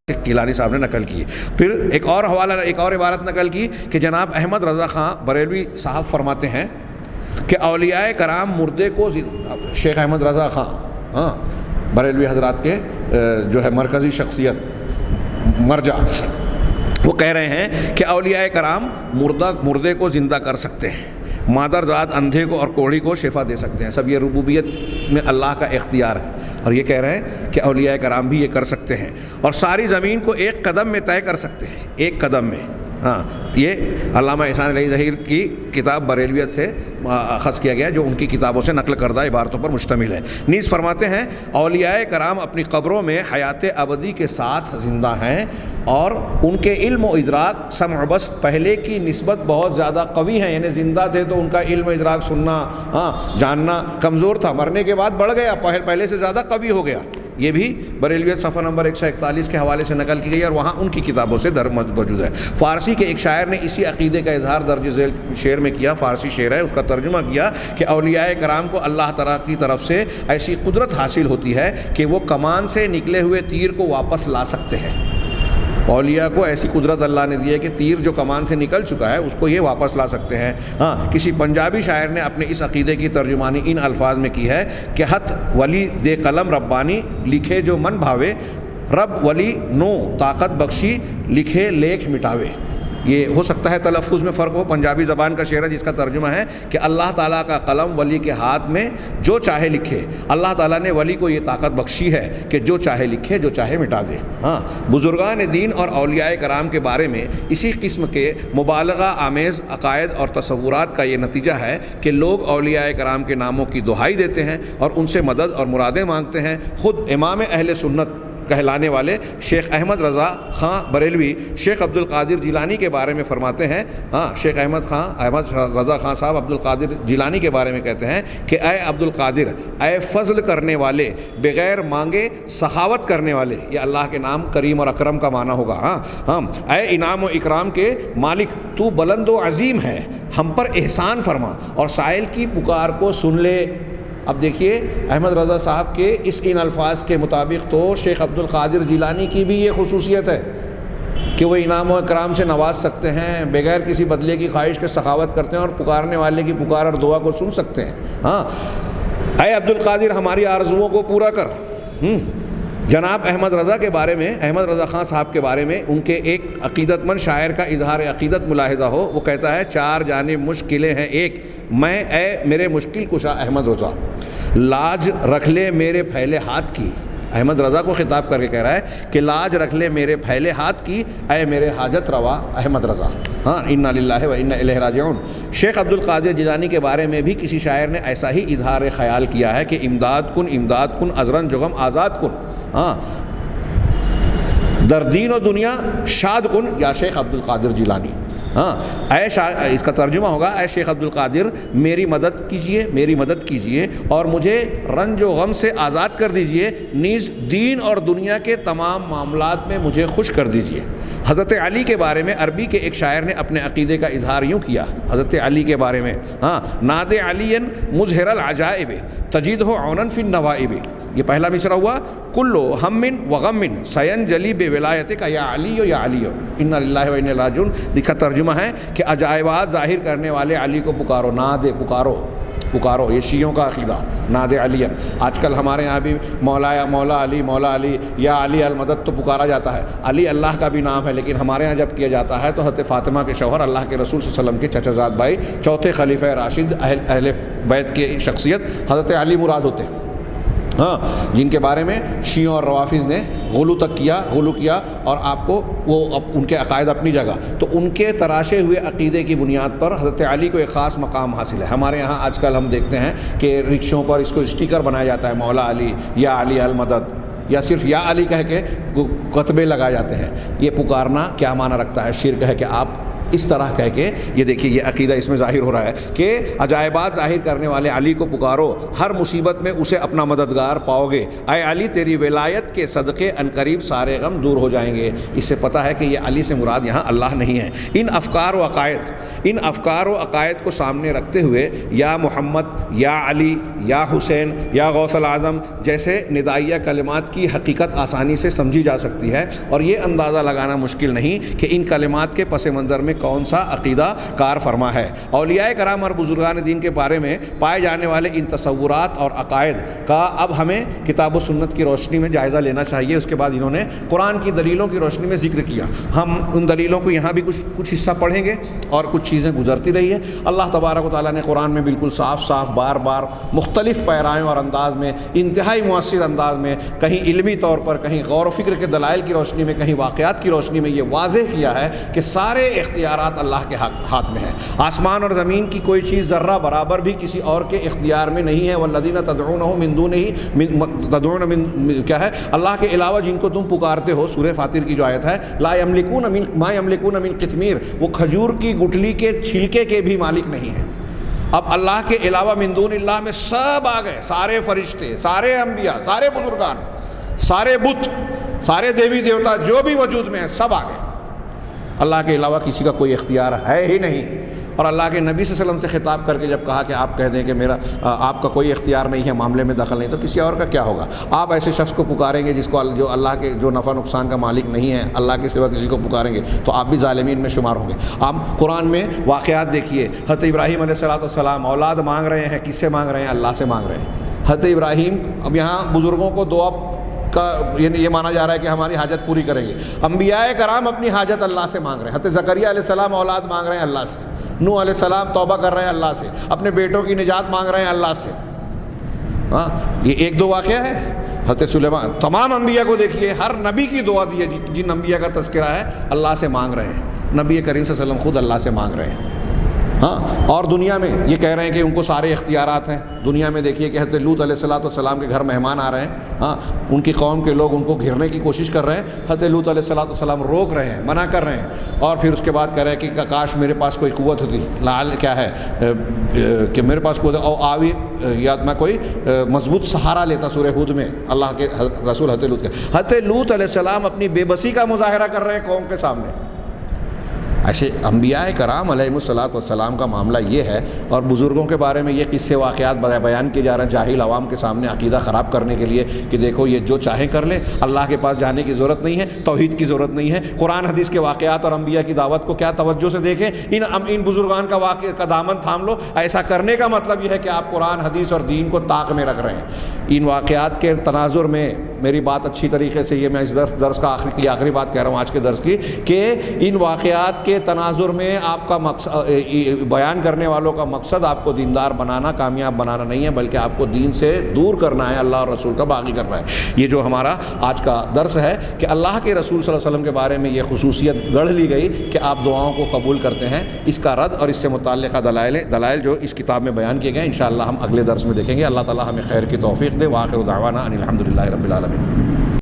گیلانی صاحب نے نقل کی. پھر ایک اور حوالہ، ایک اور عبارت نقل کی کہ جناب احمد رضا خان بریلوی صاحب فرماتے ہیں کہ اولیاء کرام مردے کو، شیخ احمد رضا خان بریلوی حضرات کے جو ہے مرکزی شخصیت مرجع، وہ کہہ رہے ہیں کہ اولیاء کرام مردے کو زندہ کر سکتے ہیں، مادر ذات اندھے کو اور کوڑھی کو شفا دے سکتے ہیں. سب یہ ربوبیت میں اللہ کا اختیار ہے، اور یہ کہہ رہے ہیں کہ اولیاء کرام بھی یہ کر سکتے ہیں، اور ساری زمین کو ایک قدم میں طے کر سکتے ہیں، ایک قدم میں. یہ علامہ احسان علی ظہیر کی کتاب بریلویت سے اخذ کیا گیا، جو ان کی کتابوں سے نقل کردہ عبارتوں پر مشتمل ہے. نیز فرماتے ہیں اولیاء کرام اپنی قبروں میں حیات ابدی کے ساتھ زندہ ہیں، اور ان کے علم و ادراک سمع بس پہلے کی نسبت بہت زیادہ قوی ہیں. یعنی زندہ تھے تو ان کا علم و ادراک، سننا جاننا کمزور تھا، مرنے کے بعد بڑھ گیا، پہلے سے زیادہ قوی ہو گیا. یہ بھی بریلویت صفحہ نمبر 141 کے حوالے سے نقل کی گئی، اور وہاں ان کی کتابوں سے موجود ہے. فارسی کے ایک شاعر نے اسی عقیدے کا اظہار درج ذیل شعر میں کیا. فارسی شعر ہے، اس کا ترجمہ کیا کہ اولیاء کرام کو اللہ تعالیٰ کی طرف سے ایسی قدرت حاصل ہوتی ہے کہ وہ کمان سے نکلے ہوئے تیر کو واپس لا سکتے ہیں. اولیاء کو ایسی قدرت اللہ نے دی ہے کہ تیر جو کمان سے نکل چکا ہے اس کو یہ واپس لا سکتے ہیں. کسی پنجابی شاعر نے اپنے اس عقیدے کی ترجمانی ان الفاظ میں کی ہے کہ ہتھ ولی دے قلم ربانی، لکھے جو من بھاوے، رب ولی نو طاقت بخشی، لکھے لیکھ مٹاوے. یہ ہو سکتا ہے تلفظ میں فرق ہو، پنجابی زبان کا شعر ہے جس کا ترجمہ ہے کہ اللہ تعالیٰ کا قلم ولی کے ہاتھ میں جو چاہے لکھے. اللہ تعالیٰ نے ولی کو یہ طاقت بخشی ہے کہ جو چاہے لکھے، جو چاہے مٹا دے. بزرگان دین اور اولیاء کرام کے بارے میں اسی قسم کے مبالغہ آمیز عقائد اور تصورات کا یہ نتیجہ ہے کہ لوگ اولیاء کرام کے ناموں کی دہائی دیتے ہیں اور ان سے مدد اور مرادیں مانگتے ہیں. خود امام اہل سنت کہلانے والے شیخ احمد رضا خان بریلوی شیخ عبد القادر جیلانی کے بارے میں فرماتے ہیں، شیخ احمد رضا خان صاحب عبد القادر جیلانی کے بارے میں کہتے ہیں کہ اے عبد القادر، اے فضل کرنے والے، بغیر مانگے سخاوت کرنے والے. یہ اللہ کے نام کریم اور اکرم کا معنی ہوگا. اے انعام و اکرام کے مالک، تو بلند و عظیم ہے، ہم پر احسان فرما اور سائل کی پکار کو سن لے. اب دیکھیے احمد رضا صاحب کے ان الفاظ کے مطابق تو شیخ عبد القادر جیلانی کی بھی یہ خصوصیت ہے کہ وہ انعام و اکرام سے نواز سکتے ہیں، بغیر کسی بدلے کی خواہش کے سخاوت کرتے ہیں، اور پکارنے والے کی پکار اور دعا کو سن سکتے ہیں. اے عبد القادر، ہماری آرزوؤں کو پورا کر. جناب احمد رضا کے بارے میں، احمد رضا خان صاحب کے بارے میں ان کے ایک عقیدت مند شاعر کا اظہار عقیدت ملاحظہ ہو. وہ کہتا ہے چار جانب مشکلیں ہیں ایک، میں اے میرے مشکل کشا احمد رضا، لاج رکھ لے میرے پھیلے ہاتھ کی. احمد رضا کو خطاب کر کے کہہ رہا ہے کہ لاج رکھ لے میرے پھیلے ہاتھ کی، اے میرے حاجت روا احمد رضا. انا للہ و انا الیہ راجعون. شیخ عبد القادر جیلانی کے بارے میں بھی کسی شاعر نے ایسا ہی اظہار خیال کیا ہے کہ امداد کن ازرن جغم آزاد کن، در دین و دنیا شاد کن یا شیخ عبد القادر جیلانی. اس کا ترجمہ ہوگا اے شیخ عبد القادر، میری مدد کیجئے اور مجھے رنج و غم سے آزاد کر دیجئے، نیز دین اور دنیا کے تمام معاملات میں مجھے خوش کر دیجئے. حضرت علی کے بارے میں عربی کے ایک شاعر نے اپنے عقیدے کا اظہار یوں کیا. حضرت علی کے بارے میں ناد علی مظہر العجائب تجدہ عونا فی النوائب. یہ پہلا مصرع ہوا کلو ہم و غم سینجلی بے ولایت کا یا علی یا علی انا للہ و انا الیہ راجعون. لکھا ترجمہ ہے کہ عجائبات ظاہر کرنے والے علی کو پکارو، ناد پکارو. یہ شیعوں کا عقیدہ ناد علی. آج کل ہمارے یہاں بھی مولا علی یا علی المدد تو پکارا جاتا ہے. علی اللہ کا بھی نام ہے، لیکن ہمارے یہاں جب کیا جاتا ہے تو حضرت فاطمہ کے شوہر اللہ کے رسول صلی اللہ علیہ وسلم کے چچا زاد بھائی، چوتھے خلیفہ راشد اہل بیت کی شخصیت حضرت علی مراد ہوتے ہیں، جن کے بارے میں شیعوں اور روافظ نے غلو کیا اور آپ کو وہ ان کے عقائد اپنی جگہ. تو ان کے تراشے ہوئے عقیدے کی بنیاد پر حضرت علی کو ایک خاص مقام حاصل ہے. ہمارے یہاں آج کل ہم دیکھتے ہیں کہ رکشوں پر اس کو اسٹیکر بنایا جاتا ہے، مولا علی یا علی المدد، یا صرف یا علی کہہ کے کتبے لگائے جاتے ہیں. یہ پکارنا کیا معنی رکھتا ہے؟ شرک ہے کہ آپ اس طرح کہہ کے یہ دیکھیے یہ عقیدہ اس میں ظاہر ہو رہا ہے کہ عجائبات ظاہر کرنے والے علی کو پکارو، ہر مصیبت میں اسے اپنا مددگار پاؤ گے، اے علی تیری ولایت کے صدقے عنقریب سارے غم دور ہو جائیں گے۔ اس سے پتہ ہے کہ یہ علی سے مراد یہاں اللہ نہیں ہے۔ ان افکار و عقائد کو سامنے رکھتے ہوئے یا محمد، یا علی، یا حسین، یا غوث العظم جیسے ندائیہ کلمات کی حقیقت آسانی سے سمجھی جا سکتی ہے، اور یہ اندازہ لگانا مشکل نہیں کہ ان کلمات کے پس منظر میں کون سا عقیدہ کار فرما ہے۔ اولیاء کرام اور بزرگان دین کے بارے میں پائے جانے والے ان تصورات اور عقائد کا اب ہمیں کتاب و سنت کی روشنی میں جائزہ لینا چاہیے۔ اس کے بعد انہوں نے قرآن کی دلیلوں کی روشنی میں ذکر کیا۔ ہم ان دلیلوں کو یہاں بھی کچھ حصہ پڑھیں گے اور کچھ چیزیں گزرتی رہی ہے۔ اللہ تبارک و تعالیٰ نے قرآن میں بالکل صاف بار بار مختلف پیرائیوں اور انداز میں، انتہائی مؤثر انداز میں، کہیں علمی طور پر، کہیں غور و فکر کے دلائل کی روشنی میں، کہیں واقعات کی روشنی میں یہ واضح کیا ہے کہ سارے اختیارات اللہ کے ہاتھ میں ہیں۔ آسمان اور زمین کی کوئی چیز ذرہ برابر بھی کسی اور کے اختیار میں نہیں ہے۔ والذین تدعونہ من دونہ کیا ہے؟ اللہ کے علاوہ جن کو تم پکارتے ہو، سورہ فاطر کی جو آیت ہے، لا یملکون ما یملکون من قطمیر، وہ کھجور کی گٹھلی کے چھلکے کے بھی مالک نہیں ہیں۔ اب اللہ کے علاوہ من دون اللہ میں سب آ گئے، سارے فرشتے، سارے انبیاء، سارے بزرگان، سارے بت، سارے دیوی دیوتا جو بھی وجود میں ہیں، سب آ گئے۔ اللہ کے علاوہ کسی کا کوئی اختیار ہے ہی نہیں۔ اور اللہ کے نبی صلی اللہ علیہ وسلم سے خطاب کر کے جب کہا کہ آپ کہہ دیں کہ آپ کا کوئی اختیار نہیں ہے، معاملے میں دخل نہیں، تو کسی اور کا کیا ہوگا؟ آپ ایسے شخص کو پکاریں گے جو اللہ کے جو نفع نقصان کا مالک نہیں ہے، اللہ کے سوا کسی کو پکاریں گے تو آپ بھی ظالمین میں شمار ہوں گے۔ آپ قرآن میں واقعات دیکھیے، حضرت ابراہیم علیہ السلام اولاد مانگ رہے ہیں، کس سے مانگ رہے ہیں؟ اللہ سے مانگ رہے ہیں۔ حضرت ابراہیم، اب یہاں بزرگوں کو دعا کا یہ مانا جا رہا ہے کہ ہماری حاجت پوری کریں گے۔ انبیاء کرام اپنی حاجت اللہ سے مانگ رہے ہیں۔ حضرت زکریا علیہ السلام اولاد مانگ رہے ہیں اللہ سے، نوح علیہ السلام توبہ کر رہے ہیں اللہ سے، اپنے بیٹوں کی نجات مانگ رہے ہیں اللہ سے۔ ہاں، یہ ایک دو واقعہ ہے۔ حضرت سلیمان، تمام انبیاء کو دیکھیے، ہر نبی کی دعا دی ہے، جن انبیاء کا تذکرہ ہے اللہ سے مانگ رہے ہیں۔ نبی کریم صلی اللہ علیہ وسلم خود اللہ سے مانگ رہے ہیں۔ ہاں، اور دنیا میں یہ کہہ رہے ہیں کہ ان کو سارے اختیارات ہیں۔ دنیا میں دیکھیے کہ حضرت لوط علیہ السلام کے گھر مہمان آ رہے ہیں، ہاں، ان کی قوم کے لوگ ان کو گھیرنے کی کوشش کر رہے ہیں، حضرت لوط علیہ السلام روک رہے ہیں، منع کر رہے ہیں، اور پھر اس کے بعد کہہ رہے ہیں کہ کاش میرے پاس کوئی قوت ہوتی، لعل کیا ہے کہ میرے پاس قوت او آوی، یا میں کوئی مضبوط سہارا لیتا۔ سورہ ہود میں اللہ کے رسول حضرت لوط علیہ السلام اپنی بے بسی کا مظاہرہ کر رہے ہیں قوم کے سامنے۔ ایسے انبیاء کرام علیہ السلام کا معاملہ یہ ہے، اور بزرگوں کے بارے میں یہ قصے واقعات بیان کیے جا رہے ہیں جاہل عوام کے سامنے عقیدہ خراب کرنے کے لیے کہ دیکھو یہ جو چاہیں کر لیں، اللہ کے پاس جانے کی ضرورت نہیں ہے، توحید کی ضرورت نہیں ہے۔ قرآن حدیث کے واقعات اور انبیاء کی دعوت کو کیا توجہ سے دیکھیں، ان بزرگان کا دامن تھام لو۔ ایسا کرنے کا مطلب یہ ہے کہ آپ قرآن حدیث اور دین کو طاق میں رکھ رہے ہیں۔ ان واقعات کے تناظر میں میری بات اچھی طریقے سے، یہ میں اس درس کا آخری بات کہہ رہا ہوں آج کے درس کی، کہ ان واقعات کے تناظر میں آپ کا مقصد، بیان کرنے والوں کا مقصد آپ کو دیندار بنانا، کامیاب بنانا نہیں ہے، بلکہ آپ کو دین سے دور کرنا ہے، اللہ اور رسول کا باغی کرنا ہے۔ یہ جو ہمارا آج کا درس ہے کہ اللہ کے رسول صلی اللہ علیہ وسلم کے بارے میں یہ خصوصیت گڑھ لی گئی کہ آپ دعاؤں کو قبول کرتے ہیں، اس کا رد اور اس سے متعلقہ دلائل جو اس کتاب میں بیان کیے گئے ہیں، انشاءاللہ ہم اگلے درس میں دیکھیں گے۔ اللہ تعالی ہمیں خیر کی توفیق دے۔ وآخر دعوانا ان الحمد للہ رب العالمین۔